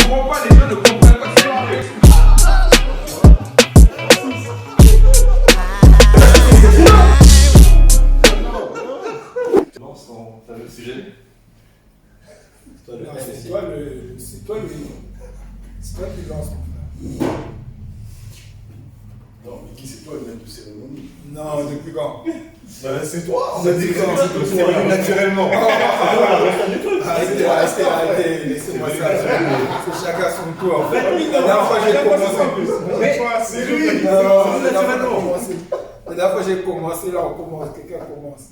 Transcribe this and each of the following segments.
comprends pas, les gens ne comprennent pas. C'est pas vrai. Lance ton fameux sujet. C'est toi qui lance, mon frère. Non, mais qui c'est toi le maître de cérémonie? Non, depuis quand? C'est toi, on a dit que c'est venu naturellement. Arrêtez, laissez-moi ça. C'est chacun son tour en fait. La dernière fois j'ai commencé. C'est lui. La dernière fois j'ai commencé, là on commence, quelqu'un commence.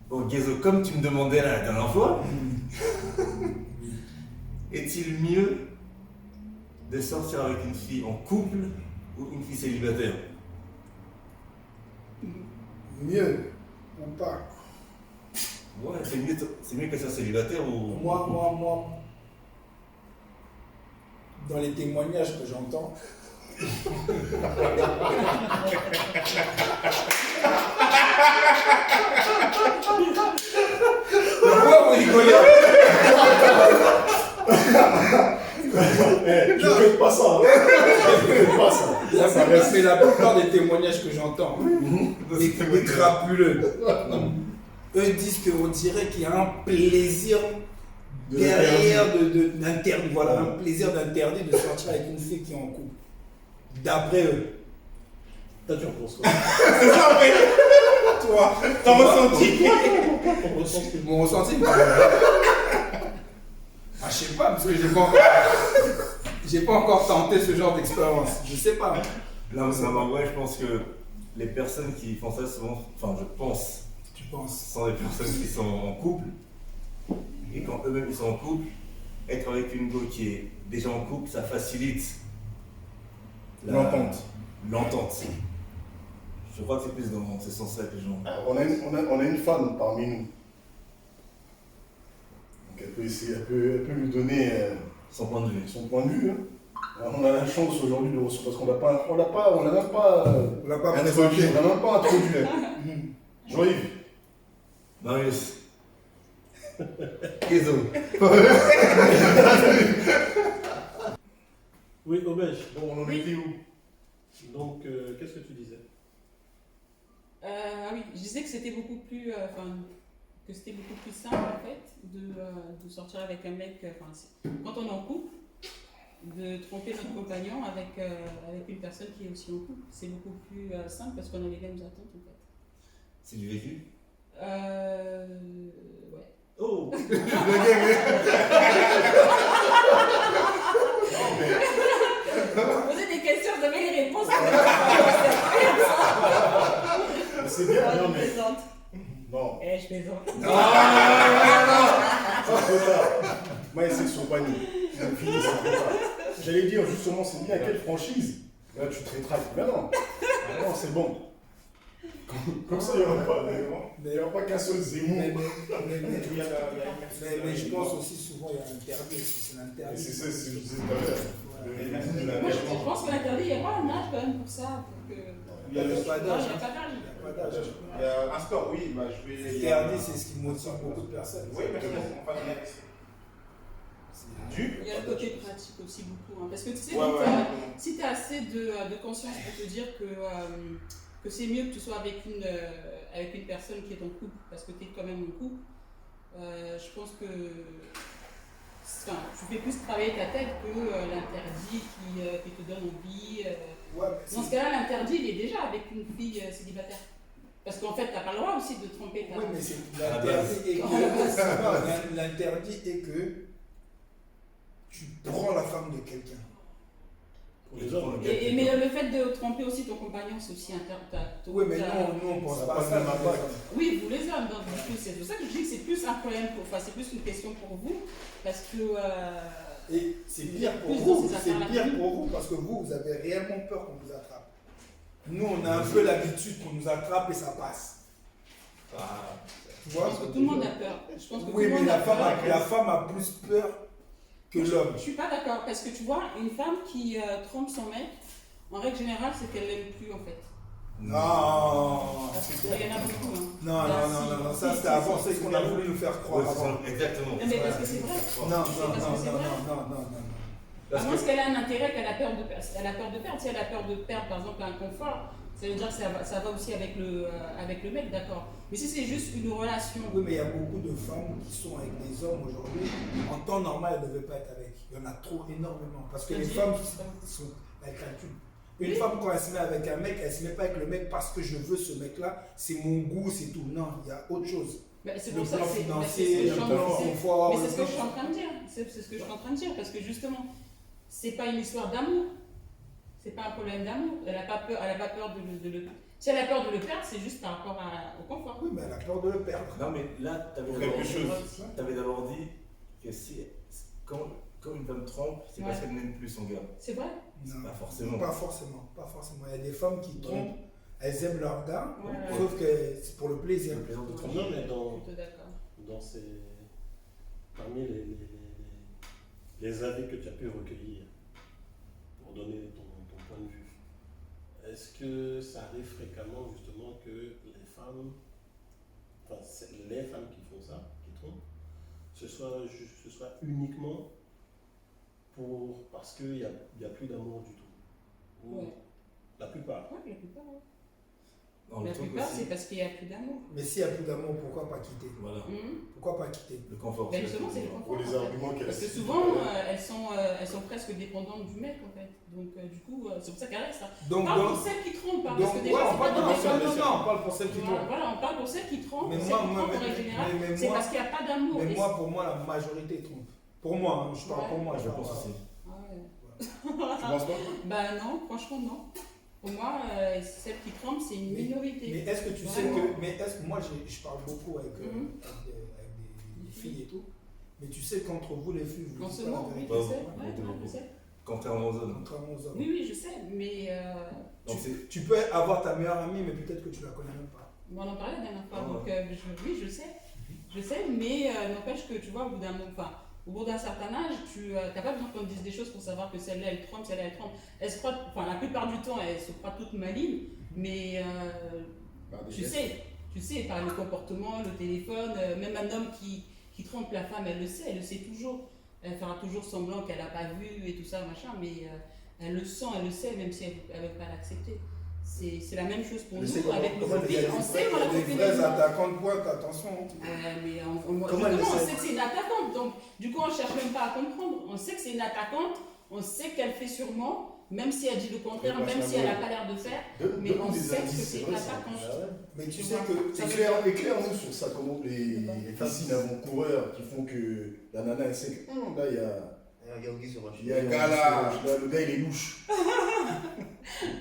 Bon, Gezo, comme tu me demandais la dernière fois, est-il mieux de sortir avec une fille en couple ou une fille célibataire? Mieux ou pas? Ouais, c'est mieux qu'elle soit célibataire ou... Moi, dans les témoignages que j'entends, pourquoi vous rigolez? Je ne fais pas ça. Mais la plupart des témoignages que j'entends, des crapuleux, eux disent qu'on dirait qu'il y a un plaisir derrière d'interdit, voilà, un plaisir d'interdit de sortir avec une fille qui est en couple. D'après eux. Toi, tu en penses quoi? C'est ça en fait. Toi, ton ressenti. Ton ressenti. Mon ressenti, je sais pas, parce que j'ai pas encore tenté ce genre d'expérience. Je sais pas. Non, mais en vrai, je pense que les personnes qui font ça souvent, enfin, je pense, Tu penses? sont des personnes qui sont en couple. Et quand eux-mêmes ils sont en couple, être avec une go qui est déjà en couple, ça facilite L'entente. L'entente. Je crois que c'est plus dans ce sens-là que les gens. On a une femme parmi nous. Donc elle peut essayer, elle peut nous donner Son point de vue. son point de vue. Hein. Alors, on a la chance aujourd'hui de recevoir, parce qu'on l'a même pas introduit. On l'a même pas introduit. Jean-Yves. Marius. Gezo. Oui, Obège. Bon, on en était où? Donc, qu'est-ce que tu disais? Ah oui, je disais que c'était beaucoup plus, que c'était beaucoup plus simple en fait de sortir avec un mec, quand on est en couple, de tromper notre compagnon avec une personne qui est aussi en couple. C'est beaucoup plus simple parce qu'on a les mêmes attentes en fait. C'est du vécu? Ouais. Oh! Vous posez des questions, vous avez les réponses. C'est bien, Oh, non je mais. plaisante. Non. Je plaisante. C'est trop tard. Moi, c'est son panier. C'est fini, c'est trop tard. J'allais dire justement, c'est bien à quelle franchise? Là, tu te rétractes. Mais non. Non, c'est bon. Comme ça, il n'y aura pas qu'un seul Zemmour. Mais je pense aussi souvent il y a l'interdit, parce que c'est l'interdit. C'est ça, c'est ce que je disais tout à l'heure. Moi, je pense que l'interdit, il y aura un âge quand même pour ça. Pour que... Il n'y a pas d'âge. Il n'y a pas d'âge. Il y a un sport, oui, bah, je vais. L'interdit, c'est ce qui motive beaucoup de personnes. Oui, mais Il y a le côté pratique aussi beaucoup. Parce que tu sais, si tu as assez de conscience pour te dire que c'est mieux que tu sois avec une personne qui est en couple, parce que tu es quand même en couple, je pense que tu fais plus travailler ta tête que l'interdit qui te donne envie. Dans ce cas-là, l'interdit, il est déjà avec une fille célibataire. Parce qu'en fait, tu n'as pas le droit aussi de tromper ta... Oui, mais c'est l'interdit est que tu prends la femme de quelqu'un. Pour les hommes. Mais le fait de tromper aussi ton compagnon, c'est aussi interdit. Oui, mais nous on pense pas à ça. Oui, vous les hommes, donc c'est pour ça que je dis que c'est plus un problème, c'est plus une question pour vous, parce que... Et c'est pire pour vous, parce que vous avez réellement peur qu'on vous attrape. Nous, on a un peu l'habitude qu'on nous attrape et ça passe. Tu vois? Je pense que tout le monde a peur. Oui, mais la femme a plus peur que l'homme. Je ne suis pas d'accord, parce que tu vois, une femme qui trompe son mec, en règle générale, c'est qu'elle l'aime plus en fait. Non. Parce qu'il y en a beaucoup. Hein. Non, ça c'était avant, c'est ce qu'on a voulu nous faire croire avant. Exactement. Mais parce que c'est vrai. Non. À moins qu'elle a un intérêt, qu'elle a peur de perdre. Elle a peur de perdre. Si elle a peur de perdre, par exemple, un confort, ça veut dire que ça va aussi avec le mec, d'accord. Mais si c'est juste une relation. Oui, mais il y a beaucoup de femmes qui sont avec des hommes aujourd'hui. En temps normal, elles ne devaient pas être avec. Il y en a trop, énormément. Parce que les femmes, elles calculent. Une femme, quand elle se met avec un mec, elle ne se met pas avec le mec parce que je veux ce mec-là, c'est mon goût, c'est tout. Non, il y a autre chose. C'est Le pour ça plan que financier, le plan confort. Mais c'est ce que je suis en train de dire. C'est ce que je suis en train de dire. Parce que justement, c'est pas une histoire d'amour. C'est pas un problème d'amour. Elle n'a pas peur de le. Si elle a peur de le perdre, c'est juste par rapport au confort. Oui, mais elle a peur de le perdre. Non, mais là, tu avais d'abord dit que si, quand une femme trompe, c'est parce qu'elle n'aime plus son gars. C'est vrai? Non, pas forcément. Pas forcément. Il y a des femmes qui trompent, elles aiment leur gars, Ouais. sauf que c'est pour le plaisir. Le plaisir de tromper. Non, mais Plutôt d'accord. parmi les avis que tu as pu recueillir pour donner ton point de vue, est-ce que ça arrive fréquemment justement que les femmes qui font ça, qui trompent, ce soit uniquement parce qu'il n'y a plus d'amour du tout? Ou Ouais. La plupart. Ouais, la plupart, ouais. Non, La le truc plupart, aussi, c'est parce qu'il n'y a plus d'amour. Mais s'il n'y a plus d'amour, pourquoi pas quitter? voilà, Pourquoi pas quitter? le confort. Ben justement, c'est le confort. Pour les en fait. arguments qu'elle Parce que cite souvent, tout à l'heure. elles sont presque dépendantes du mec, en fait. Donc, du coup, c'est pour ça qu'elles restent. Donc, On parle pour celles qui trompent, hein, parce que ouais, déjà, on c'est pas parle des non, dépendantes. on parle pour celles qui trompent. Voilà, on parle pour celles qui trompent. Mais Celles moi, qui trompent, en règle générale, mais c'est moi- parce qu'il n'y a pas d'amour. Mais Et moi, pour moi, la majorité trompe. Pour moi, hein, je parle Ouais. pour moi. Je pense aussi. Ah ouais. Tu penses pas? Bah non, franchement, non. Pour moi, celles qui trompent, c'est une Mais minorité. est-ce que tu sais Vraiment. que. Mais est-ce que moi, je parle beaucoup avec des filles et tout. Mais tu sais qu'entre vous, les filles, vous En dites ce pas la moment, oui, vérité. je sais. Ouais, Ouais, beaucoup. je sais. Contrairement aux hommes. Contrairement aux hommes. Oui, oui, je sais. Mais Donc c'est Tu peux avoir ta meilleure amie, mais peut-être que tu la connais même pas. on en parlait la dernière fois. Ah Donc, oui, je sais. Je sais, mais n'empêche que tu vois, au bout d'un moment, enfin, au bout d'un certain âge, tu n'as pas besoin qu'on te dise des choses pour savoir que celle-là elle trompe, celle-là elle trompe. Elle se croit, enfin, la plupart du temps, elle se croit toute maligne, mais tu sais, par le comportement, le téléphone, même un homme qui trompe la femme, elle le sait toujours. Elle fera toujours semblant qu'elle n'a pas vu et tout ça, machin, mais elle le sent, elle le sait, même si elle ne veut pas l'accepter. C'est la même chose pour Mais nous, c'est avec nos Comment copines. On sait qu'on a des copine. vrais attaquants de pointe, attention. Mais Comment elle justement, on le sait sait que c'est une attaquante, donc du coup on cherche même pas à comprendre. On sait que c'est une attaquante, on sait qu'elle fait sûrement, même si elle dit le contraire, Mais même si elle n'a pas l'air de faire, mais on sait que c'est une attaquante. Mais tu Tu sais vois. que. Ça Éclaire-nous sur ça, comment les fascines avant-coureurs qui font que la nana elle sait que là il y a un gars là, le gars il est louche.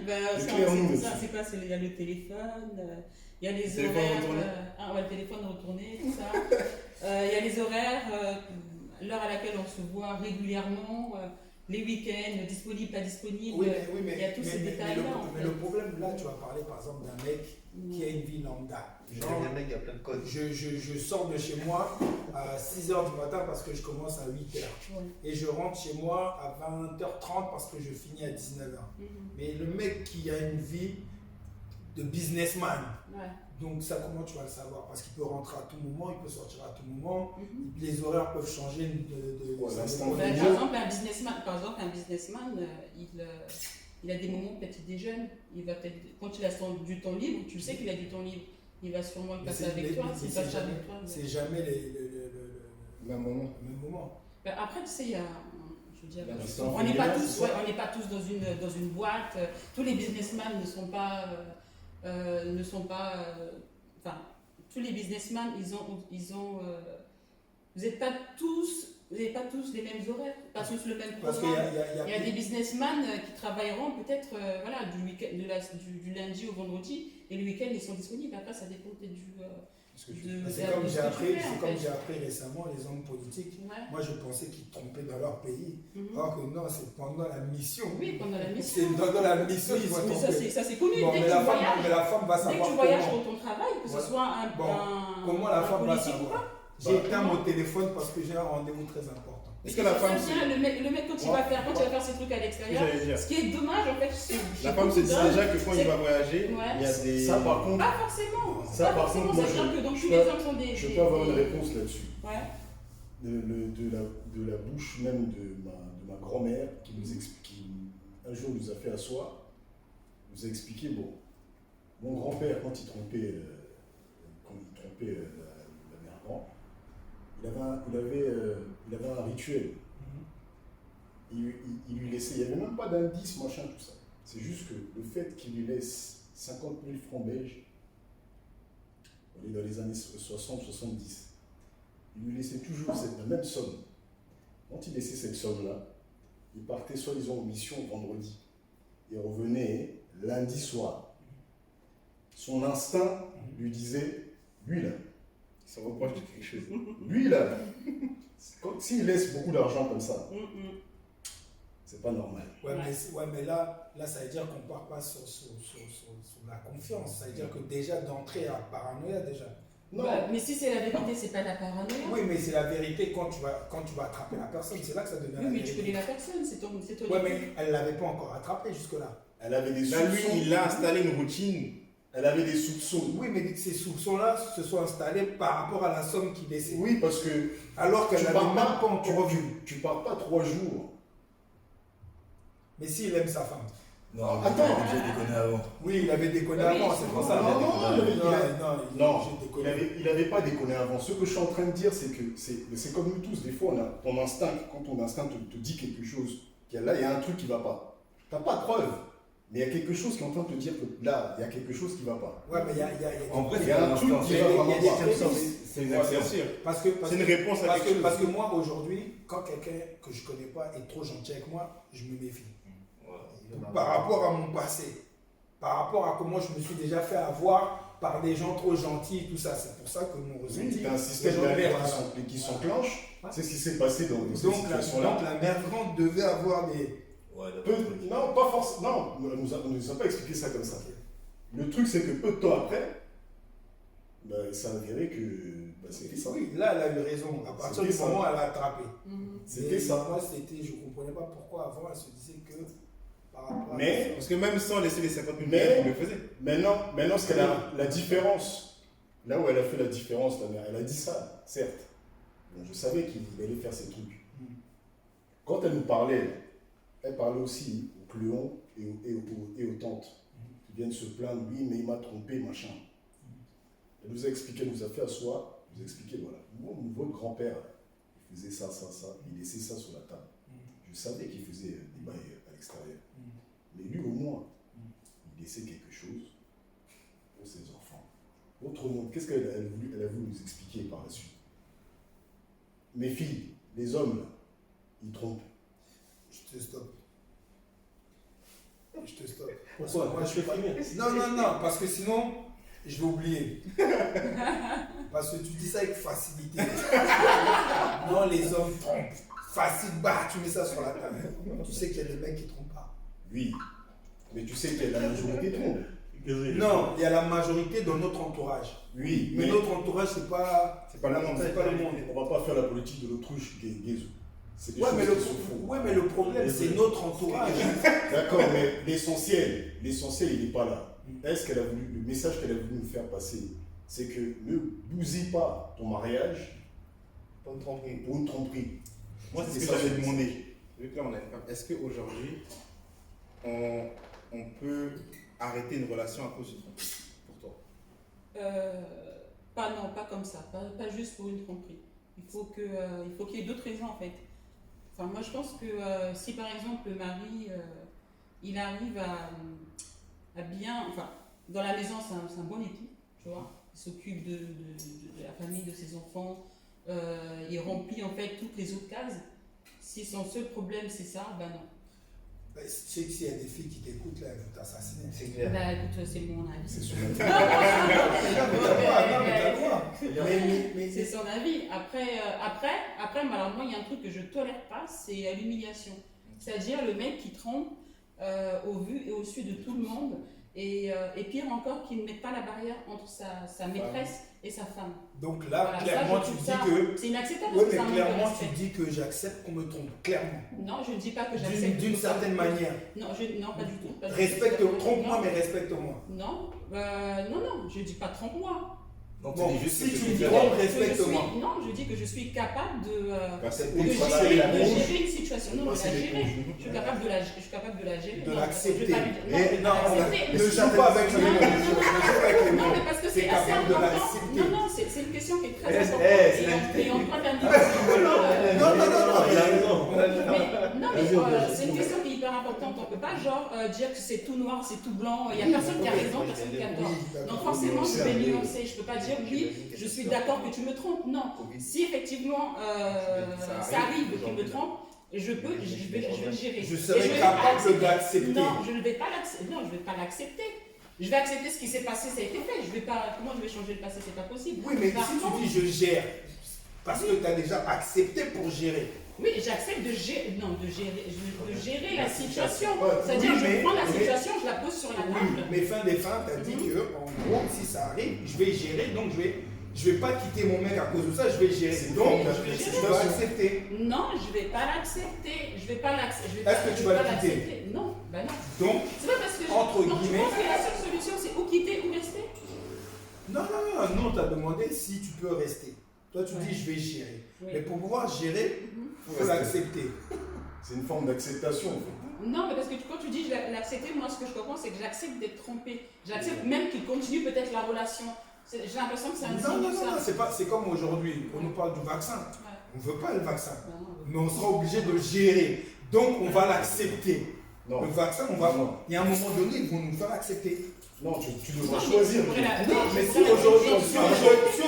Ben, Éclaire-nous c'est ça, là-dessus. c'est quoi? Il y a le téléphone, il y a les Téléphone horaires. retourné. Ouais, le téléphone retourné, tout ça. Il y a les horaires, l'heure à laquelle on se voit régulièrement, les week-ends, disponible, pas disponible. Oui, mais, il y a tous ces détails-là, en mais fait. le problème là, tu vas parler par exemple d'un mec qui a une vie lambda. Genre, il y a plein de codes. je sors de chez moi à 6h du matin parce que je commence à 8h. Ouais. Et je rentre chez moi à 20h30 parce que je finis à 19h. Mhm. Mais le mec qui a une vie de businessman, Ouais. donc ça comment tu vas le savoir? Parce qu'il peut rentrer à tout moment, il peut sortir à tout moment, Mhm. les horaires peuvent changer de Ouais, ça l'instant dépend. Ben, Vidéo. par exemple, un businessman, il a des moments peut-être il déjeune, il va peut-être quand il a du temps libre, tu sais qu'il a du temps libre, il va sûrement le Mais passer c'est- avec mais- toi, mais s'il c'est passe pas jamais- avec toi. C'est jamais Même moment. le même moment. Ben, après, tu sais, il y a. Je veux dire, La distance on n'est pas familiale, tous, c'est ouais, ça. on n'est pas tous dans une boîte. Tous les businessmen ne sont pas, enfin, tous les businessmen, vous n'êtes pas tous, les mêmes horaires, pas tous le même Parce qu'il programme. y a Il y a des businessmen qui travailleront peut-être voilà, du lundi au vendredi et le week-end ils sont disponibles. Après, ça dépend peut-être C'est de comme ce j'ai que tu appris, fais, en c'est comme fait. j'ai appris récemment les hommes politiques. Ouais. Moi, je pensais qu'ils trompaient dans leur pays. Mhm. Alors que non, c'est pendant la mission. Oui, pendant la C'est mission. dans la mission qu'ils vont Mais tromper. ça c'est connu. Bon, Dès mais que la tu femme, voyages, mais la femme va dès que savoir tu voyages comment. pour ton travail, que ce Ouais. soit un Comment la femme va politique ou savoir? pas. J'ai éteint mon téléphone parce que j'ai un rendez-vous très important. Est-ce que la femme Ça vient, le mec quand il va faire ses trucs à l'extérieur, j'allais dire. ce qui est dommage en fait, c'est La femme se dit déjà que quand il va voyager, Ouais. il y a des. Ça, par contre, pas forcément. Ça, Pas par forcément, contre, moi, ça veut dire que donc je tous peux- les hommes sont des. Je peux avoir une réponse là-dessus. Ouais. de la bouche même de ma grand-mère qui un jour nous a fait asseoir, nous a expliqué, bon, mon grand-père, quand il trompait la mère grand, il avait un rituel. Il lui laissait, il n'y avait même pas d'indice, machin, tout ça. C'est juste que le fait qu'il lui laisse 50 000 francs belges, on est dans les années 60-70, il lui laissait toujours la même somme. Quand il laissait cette somme-là, il partait soi-disant en mission vendredi. Il revenait lundi soir. Son instinct lui disait, lui là, Il se reproche de quelque chose. lui là, s'il laisse beaucoup d'argent comme ça, c'est pas normal. Mais là, ça veut dire qu'on part pas sur la confiance. Ça veut dire que déjà d'entrer à paranoïa déjà. Non, Bah, mais si c'est la vérité, c'est pas de la paranoïa. Oui, mais c'est la vérité quand tu vas attraper la personne. C'est là que ça devient Oui, la mais vérité. tu connais la personne, c'est ton Ouais, mais elle l'avait pas encore attrapé jusque-là. elle avait des Là, lui, soupçons. il a installé une routine. Elle avait des soupçons. Oui, mais ces soupçons-là se sont installés par rapport à la somme qu'il laissait. Oui, parce que Alors qu'elle tu n'avait pars même pas, pas encore vu. tu pars pas 3 jours. Mais s'il aime sa femme. Non, Attends. il avait déjà déconné avant. Oui, il avait déconné Oui, avant, c'est pour ça. Non, non, j'ai déconné. il avait pas déconné avant. Ce que je suis en train de dire, c'est que c'est comme nous tous. Des fois, on a ton instinct. Quand ton instinct te dit quelque chose, là, il y a un truc qui va pas. Tu n'as pas de preuve. Mais il y a quelque chose qui est en train de te dire que là, il y a quelque chose qui va pas. Ouais, mais il y a En vrai, Il y a un truc qui il y va a- vraiment il y a pas. des c'est une Bien action. sûr. parce que C'est une réponse à quelque chose. parce que moi aujourd'hui, quand quelqu'un que je connais pas est trop gentil avec moi, je me méfie. Par rapport à mon passé, par rapport à comment je me suis déjà fait avoir par des gens trop gentils et tout ça. C'est pour ça que mon ressenti. Oui, tu as un système aujourd'hui, d'alerte voilà. qui s'enclenche. C'est ce qui s'est passé dans cette Donc situation-là. la mère grande devait avoir des. Ouais, Non, pas forcément. Non, on ne nous a pas expliqué ça comme ça. Le truc, c'est que peu de temps après, ça a avéré que c'était ça. Oui, là elle a eu raison. À partir du C'était ça. moment où elle a attrapé. C'était Mais ça. Moi, je ne comprenais pas pourquoi avant elle se disait que par rapport à Mais, Parce que même sans laisser les 50 000 Mais- il le faisait. maintenant, ce qu'elle a, la différence, là où elle a fait la différence, la mère, elle a dit ça, certes. Donc, je savais qu'il allait faire ces trucs. Quand elle nous parlait, elle parlait aussi aux cléons et aux tantes qui viennent se plaindre, oui, mais il m'a trompé, machin. Elle nous a expliqué, elle nous a fait asseoir, elle nous a expliqué, voilà, moi, votre grand-père, il faisait ça, il laissait ça sur la table. Je savais qu'il faisait des bails à l'extérieur. Mais lui, au moins, il laissait quelque chose pour ses enfants. Autrement, qu'est-ce qu'elle a voulu nous expliquer par la suite? Mes filles, les hommes, là, ils trompent. Je te stoppe. Je te stoppe. Pourquoi? Moi, je fais pas. Non, parce que sinon, je vais oublier. Parce que tu dis ça avec facilité. Non, les hommes trompent. Facile, bah, tu mets ça sur la table. Tu sais qu'il y a des mecs qui trompent pas. Oui, mais tu sais qu'il y a la majorité trompe. Non, il y a la majorité dans notre entourage. Oui, Mais notre entourage, c'est pas C'est pas le monde. c'est pas le monde. on va pas faire la politique de l'autruche Guézou. C'est des Ouais, choses mais qui sont fausses. mais le problème, c'est notre entourage. D'accord, mais l'essentiel, il n'est pas là. Est-ce qu'elle a voulu, le message qu'elle a voulu nous faire passer, c'est que ne bousille pas ton mariage Pour une tromperie. pour une tromperie. Moi, c'est C'est ce que ça, j'avais c'est- demandé. Vu que là, on a une femme. Est-ce qu'aujourd'hui, on peut arrêter une relation à cause d'une tromperie pour toi? Pas comme ça, pas juste pour une tromperie. Il faut qu'il y ait d'autres raisons en fait. Enfin, moi je pense que si par exemple le mari il arrive à bien, enfin dans la maison c'est un bon époux, tu vois, il s'occupe de la famille, de ses enfants, il remplit en fait toutes les autres cases. Si son seul problème c'est ça, ben non. Tu sais que s'il y a des filles qui t'écoutent, là, elles vont t'assassiner. C'est clair. Bah écoute, c'est mon avis. C'est sûr. Non, mais t'as le droit. Mais C'est son avis. Après, mais alors moi, il y a un truc que je tolère pas, c'est l'humiliation. C'est-à-dire le mec qui trompe au vu et au su de tout le monde, et pire encore, qui ne met pas la barrière entre sa maîtresse et sa femme. donc là, Voilà, clairement, ça, je tu trouve dis ça- que. C'est inacceptable Oui, parce que mais ça manque de clairement, respect. tu dis que j'accepte qu'on me trompe. Clairement. Non, je ne dis pas que j'accepte. D'une certaine manière. Non, non, pas du tout. Pas du tout. Respecte, trompe-moi, Non. mais respecte-moi. Non, non, je ne dis pas trompe-moi. Donc, Bon, c'est juste si que tu c'est me différent. trompes, respecte-moi. Non, je dis que je suis capable de Accepter de de passer gérer, la de couche. gérer une situation. Non, de la Passer les gérer. couches. Je suis capable de la gérer. De Non, parce que je vais l'accepter. pas lui dire- Et non, non, l'accepter. ne joue pas avec les Non, mots. non, Ne joue pas avec les Non, mots. mais parce que C'est c'est assez capable de important. l'accepter. Non, non, c'est une question qui est très Eh, importante. c'est Et on prend un niveau. Non, non, non, non. Il a raison. Non, mais c'est une question qui est hyper importante. On ne peut pas genre dire que c'est tout noir, c'est tout blanc. Il n'y a personne qui a raison, personne qui a tort. Donc forcément, je vais nuancer. Je ne peux pas dire oui, je suis d'accord que tu me trompes. Non. Si effectivement ça arrive qu'il me trompe, je vais le gérer. Je Et serais vais capable accepter. d'accepter. Non, je ne vais pas l'accepter. Non, je vais pas l'accepter. Je vais accepter ce qui s'est passé, ça a été fait. Je vais pas. Comment je vais changer le passé, c'est pas possible. Oui, mais Par si contre, tu dis je gère, parce que tu as déjà accepté pour gérer. oui, j'accepte de gérer, de gérer la situation. Ouais, C'est-à-dire, oui, je mais- prends la mais- situation, je la pose sur la Oui, table. mais fin des fins, tu as dit que, en gros, si ça arrive, je vais gérer, donc je vais pas quitter mon mec à cause de ça, je vais gérer. C'est Donc, une forme je d'acceptation. dois accepter. Non, je vais pas l'accepter. Je vais pas l'accepter. Est-ce que tu vas le quitter? Non, ben non. Donc, C'est pas parce que Entre donc, guillemets. je pense que la seule solution, c'est ou quitter ou rester. non, tu as demandé si tu peux rester. Toi, tu dis je vais gérer. Oui. Mais pour pouvoir gérer, il faut l'accepter. C'est une forme d'acceptation. en fait. Non, mais parce que quand tu dis je vais l'accepter, moi, ce que je comprends, c'est que j'accepte d'être trompé. J'accepte même qu'il continue peut-être la relation. J'ai l'impression que c'est un Non, non, signe de non, ça. c'est comme aujourd'hui, on nous parle du vaccin. Ouais. On ne veut pas le vaccin, Ben non, mais on sera obligé de gérer. Donc, on va l'accepter. Non, Le vaccin, on va. Non. Il y a un moment donné, ils vont nous faire accepter. non, tu devras Non, mais choisir. c'est pour la- Non, mais c'est si pour la- aujourd'hui, c'est-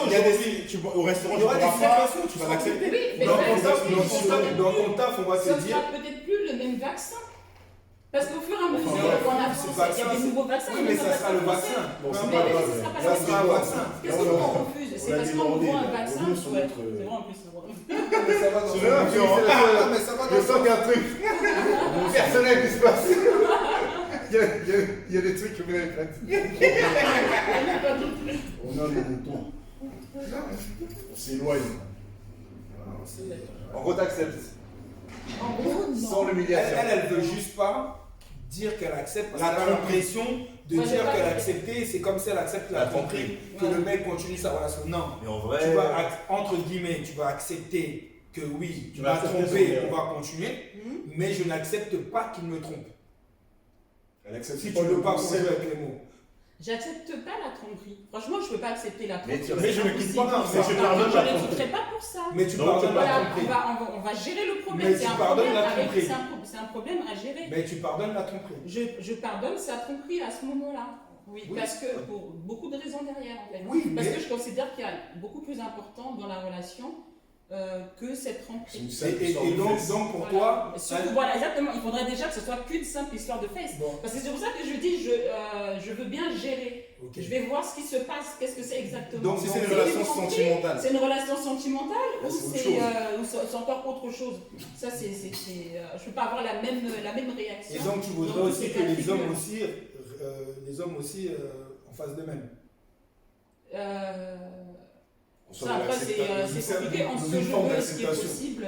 Il y a des, au restaurant, Il y tu aura des pourras pas, situations, tu vas l'accepter. Oui, mais Dans ça, ton taf, c'est- dans ton taf, on va ce te dire. sera peut-être plus le même vaccin. Parce qu'au fur et à mesure bref, qu'on ce avance, il y vaccin, a des nouveaux vaccins. Oui, il y a mais des ça sera le vaccins vaccin. Bon, c'est Mais pas oui, grave. ce sera pas Ça la sera même un chose. vaccin. Qu'est-ce qu'on refuse? C'est On a parce qu'on débordé, voit un là. vaccin. Revenons sur Ouais, notre- c'est vrai en plus. c'est vrai. Mais ça va dans C'est ce vrai, sens. tu vois. Ah, mais ça va dans Je ce sens sens. qu'il y a un truc personnel qui se passe. Il y a des trucs que vous n'avez pas dit. On a le bouton. On s'éloigne. En gros, t'acceptes. En gros, Sans non. l'humiliation. Elle veut juste pas dire qu'elle accepte parce La qu'elle a l'impression de Ouais, dire j'ai pas qu'elle a compris. accepté. C'est comme si elle accepte la La tromperie, que Ouais. le mec continue sa relation. Non. Mais en vrai. Tu vas, entre guillemets, tu vas accepter que oui, tu Tu vas m'as accepter trompé, son erreur. on va continuer, Mhm. mais je n'accepte pas qu'il me trompe. Elle accepte Si pas tu ne le veux pas concept. jouer avec les mots. J'accepte pas la tromperie. Franchement, je peux pas accepter la Mais tromperie. mais je ne quitte pas, non, mais je pardonne Je la ne tromperie. quitterai pas pour ça. Mais tu Donc, pardonnes la Voilà, tromperie. on va gérer le problème. Mais C'est tu un pardonnes problème la à régler. tromperie. C'est un problème à gérer. Mais tu pardonnes la tromperie. Je pardonne sa tromperie à ce moment-là. Oui, Oui. parce que pour beaucoup de raisons derrière en fait. Oui, Parce mais que je considère qu'il y a beaucoup plus important dans la relation que cette C'est tromperie. une simple et histoire de donc, fesses. pour Voilà. toi, Surtout, voilà, exactement. Il faudrait déjà que ce soit qu'une simple histoire de fesses. bon, Parce que c'est pour ça que je dis, je veux bien gérer. ok. Je vais voir ce qui se passe, qu'est-ce que c'est exactement. Donc, Si c'est une C'est relation une tromperie, sentimentale. C'est une relation sentimentale Là, ou c'est autre c'est chose. c'est encore autre chose. Ça, je peux pas avoir la même réaction. Et donc tu voudrais Donc, aussi c'est que les particulier. hommes aussi en fassent de même. On soit Ça, dans après, l'acceptation. c'est compliqué. En ce une que je forme veux, ce qui est d'acceptation. possible.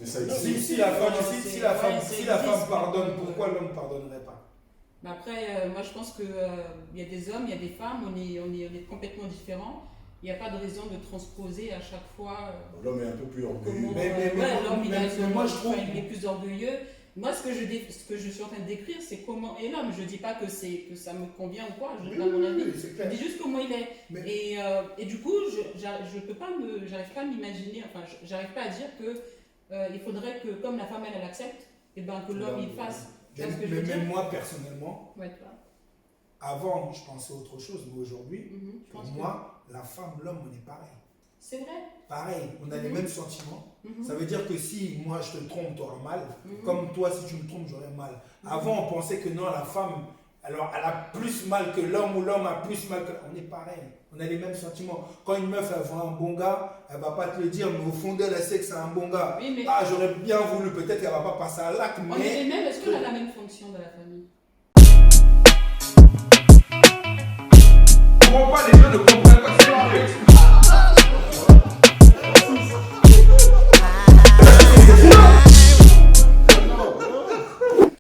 Mais ça Si, existe. si la femme, c'est- si la femme, ouais, si c'est la femme existe. pardonne, pourquoi l'homme ne pardonnerait pas? Mais après, moi, je pense qu'il y a des hommes, il y a des femmes, on est complètement différents. Il n'y a pas de raison de transposer à chaque fois. L'homme est un peu plus orgueilleux. Comment, Mais l'homme, il moi, je trouve. il est plus orgueilleux. Moi, ce que je suis en train de décrire, c'est comment est l'homme. Je ne dis pas que ça me convient ou quoi, je donne pas mon avis. c'est Je clair. dis juste comment il est. Mais- Et du coup, je peux pas j'arrive pas à m'imaginer, enfin, j'arrive pas à dire que il faudrait que, comme la femme elle accepte, et ben que l'homme il fasse. Tu vois ce que je veux Mais dire? même moi, personnellement, Ouais, tu vois. avant, je pensais autre chose, mais aujourd'hui, Mhm, je pour pense que moi, la femme, l'homme, on est pareil. c'est vrai. Pareil, on a les Mhm. mêmes sentiments. Mhm. Ça veut dire que si moi je te trompe, tu auras mal. Mhm. Comme toi, si tu me trompes, j'aurai mal. Mhm. Avant, on pensait que non, la femme, alors elle a plus mal que l'homme ou l'homme a plus mal que. On est pareil. On a les mêmes sentiments. Quand une meuf, elle voit un bon gars, elle va pas te le dire, mais au fond d'elle, elle sait que c'est un bon gars. Oui, mais Ah, j'aurais bien voulu, peut-être qu'elle va pas passer à l'acte, on est mais. les mêmes. Est-ce qu'on a la même fonction dans la famille?